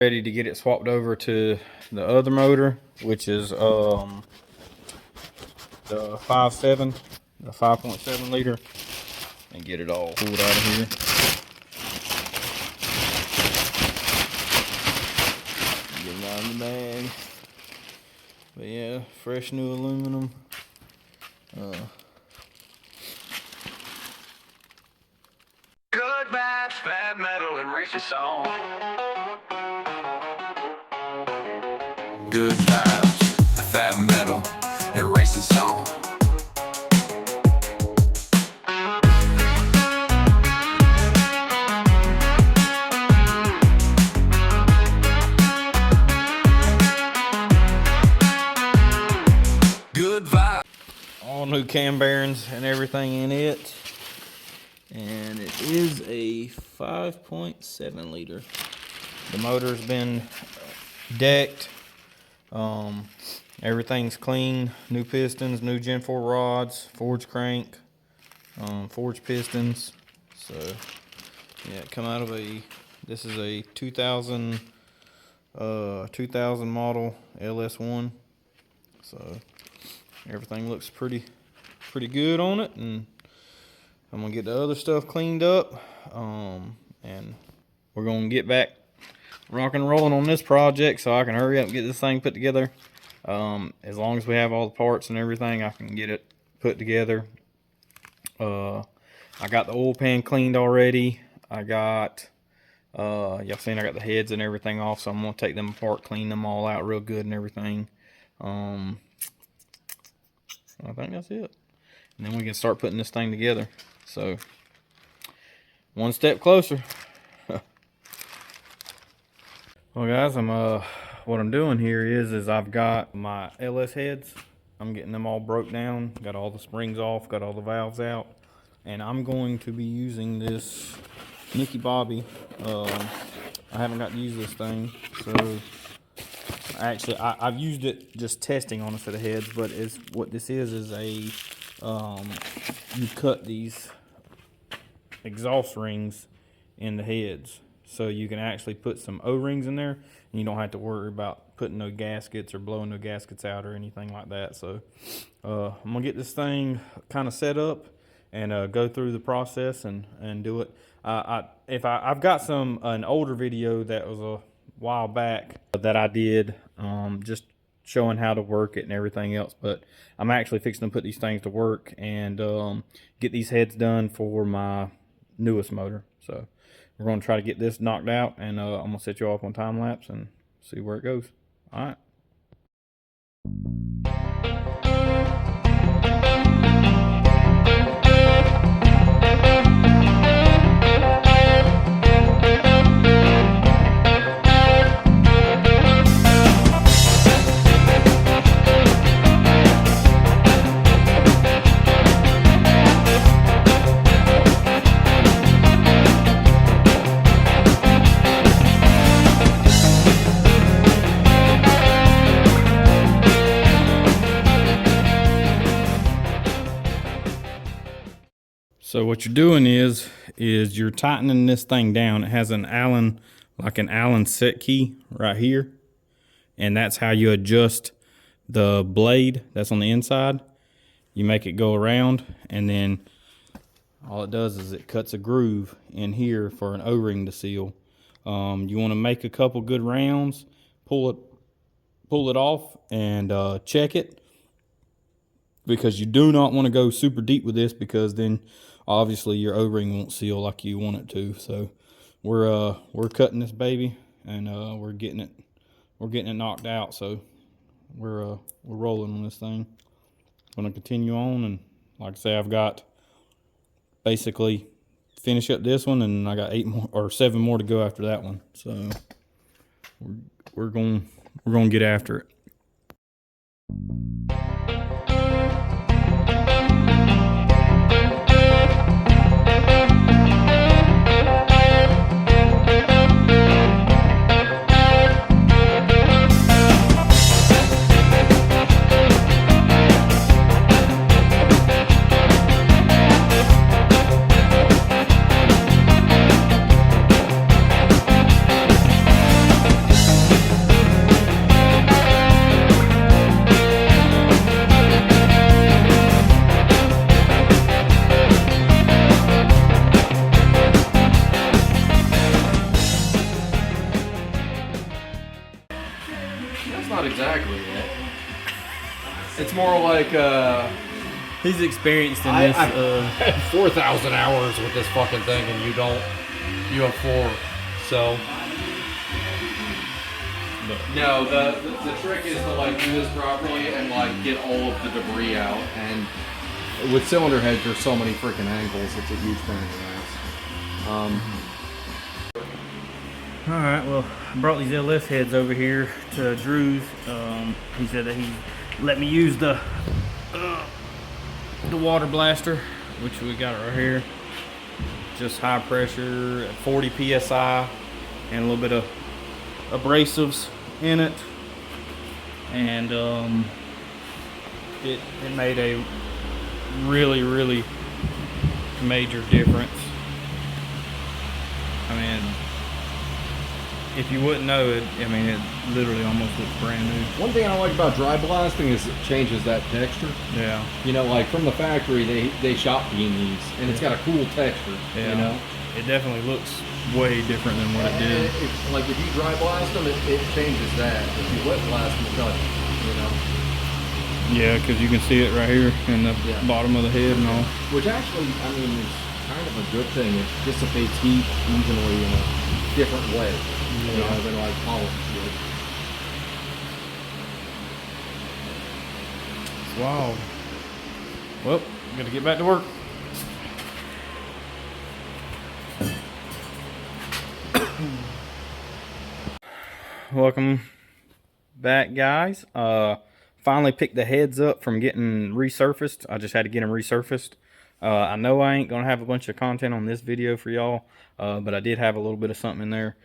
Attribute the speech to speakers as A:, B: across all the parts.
A: Ready to get it swapped over to the other motor, which is the 5.7 liter, and get it all pulled out of here. Get it out of the bag. But yeah, fresh new aluminum.
B: Good, bad, fat metal, and racing song. Good vibes, fat metal, and racing song. Good vibes.
A: All new cam bearings and everything in it. And it is a 5.7 liter. The motor's been decked. Everything's clean. New pistons, new Gen 4 rods, forged crank, forged pistons. So yeah, come out of this is a 2000 model LS1. So everything looks pretty good on it, and I'm gonna get the other stuff cleaned up, and we're gonna get back rock and rolling on this project so I can hurry up and get this thing put together. As long as we have all the parts and everything, I can get it put together. I got the oil pan cleaned already. I got y'all seen I got the heads and everything off, so I'm gonna take them apart, clean them all out real good and everything. I think that's it, and then we can start putting this thing together. So one step closer. Well guys, what I'm doing here is I've got my LS heads. I'm getting them all broke down, got all the springs off, got all the valves out, and I'm going to be using this Nicky Bobby. I haven't got to use this thing, so actually I've used it just testing on a set of heads, but what this is a you cut these exhaust rings in the heads, so you can actually put some O-rings in there, and you don't have to worry about putting no gaskets or blowing no gaskets out or anything like that. So I'm gonna get this thing kind of set up and go through the process and do it. I've got an older video that was a while back that I did, just showing how to work it and everything else, but I'm actually fixing to put these things to work and get these heads done for my newest motor. So we're going to try to get this knocked out, and I'm going to set you off on time lapse and see where it goes. All right. So what you're doing is you're tightening this thing down. It has an Allen set key right here, and that's how you adjust the blade that's on the inside. You make it go around, and then all it does is it cuts a groove in here for an O-ring to seal. You want to make a couple good rounds, pull it off, and check it, because you do not want to go super deep with this, because then obviously your O-ring won't seal like you want it to. So we're cutting this baby, and we're getting it knocked out. So we're rolling on this thing. Gonna continue on, and like I say, I've got basically finish up this one, and I got 7 more to go after that one. So we're gonna get after it.
C: not exactly it. It's more like
A: He's experienced in
C: I
A: this.
C: had 4,000 hours with this fucking thing, and you don't. You have 4. So no, the trick is to like do this properly and like get all of the debris out. And with cylinder heads, there's so many freaking angles. It's a huge pain in the ass.
A: All right, well, I brought these LS heads over here to Drew's. He said that he let me use the water blaster, which we got right here. Just high pressure at 40 psi, and a little bit of abrasives in it, and it made a really major difference. I mean, if you wouldn't know it, I mean, it literally almost looks brand new.
C: One thing I like about dry blasting is it changes that texture.
A: Yeah.
C: You know, like from the factory, they shop beam these, and it's got a cool texture.
A: Yeah.
C: You know,
A: it definitely looks way different than what it did.
C: Like if you dry blast them, it changes that. If you wet blast them, it doesn't. You know.
A: Yeah, because you can see it right here in the bottom of the head and all.
C: Which actually, I mean, is kind of a good thing. It dissipates heat evenly in a different way. You know, than like polish would.
A: Wow. Well, gotta get back to work. Welcome back, guys. Finally picked the heads up from getting resurfaced. I just had to get them resurfaced. I know I ain't gonna have a bunch of content on this video for y'all, but I did have a little bit of something in there.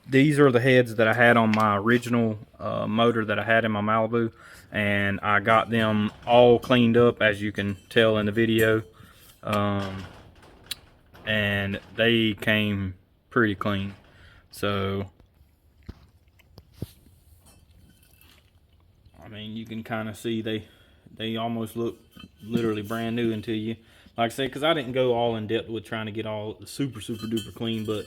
A: These are the heads that I had on my original motor that I had in my Malibu, and I got them all cleaned up, as you can tell in the video, and they came pretty clean. So I mean, you can kind of see they almost look literally brand new until you, like I said, because I didn't go all in depth with trying to get all super duper clean, but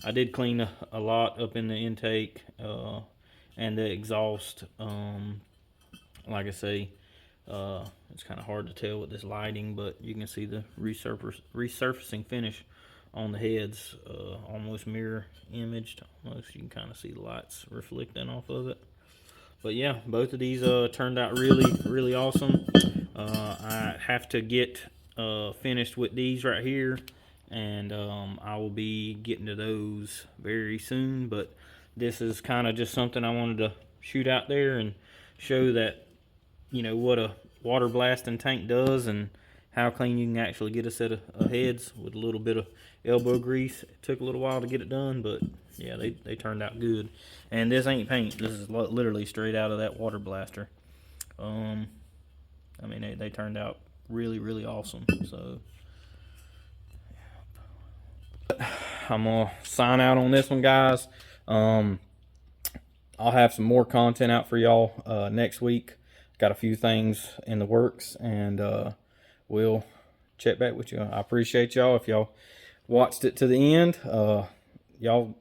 A: I did clean a lot up in the intake and the exhaust. Like I say, it's kind of hard to tell with this lighting, but you can see the resurfacing finish on the heads, almost mirror imaged. Almost, you can kind of see the lights reflecting off of it. But yeah, both of these turned out really awesome. I have to get finished with these right here, and I will be getting to those very soon. But this is kind of just something I wanted to shoot out there and show that, you know, what a water blasting tank does and how clean you can actually get a set of heads with a little bit of elbow grease. It took a little while to get it done, but yeah, they turned out good. And this ain't paint. This is literally straight out of that water blaster. I mean, they turned out really awesome. So I'm gonna sign out on this one, guys. I'll have some more content out for y'all next week. Got a few things in the works, and we'll check back with you. I appreciate y'all. If y'all watched it to the end, y'all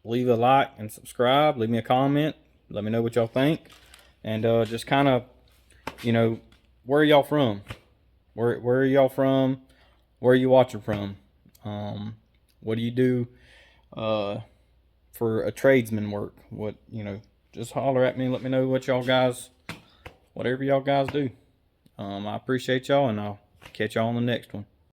A: leave a like and subscribe. Leave me a comment. Let me know what y'all think, and just kind of, you know, where are y'all from? Where are y'all from? Where are you watching from? What do you do for a tradesman work? What, you know, just holler at me and let me know what y'all guys, whatever y'all guys do. I appreciate y'all, and I'll catch y'all on the next one.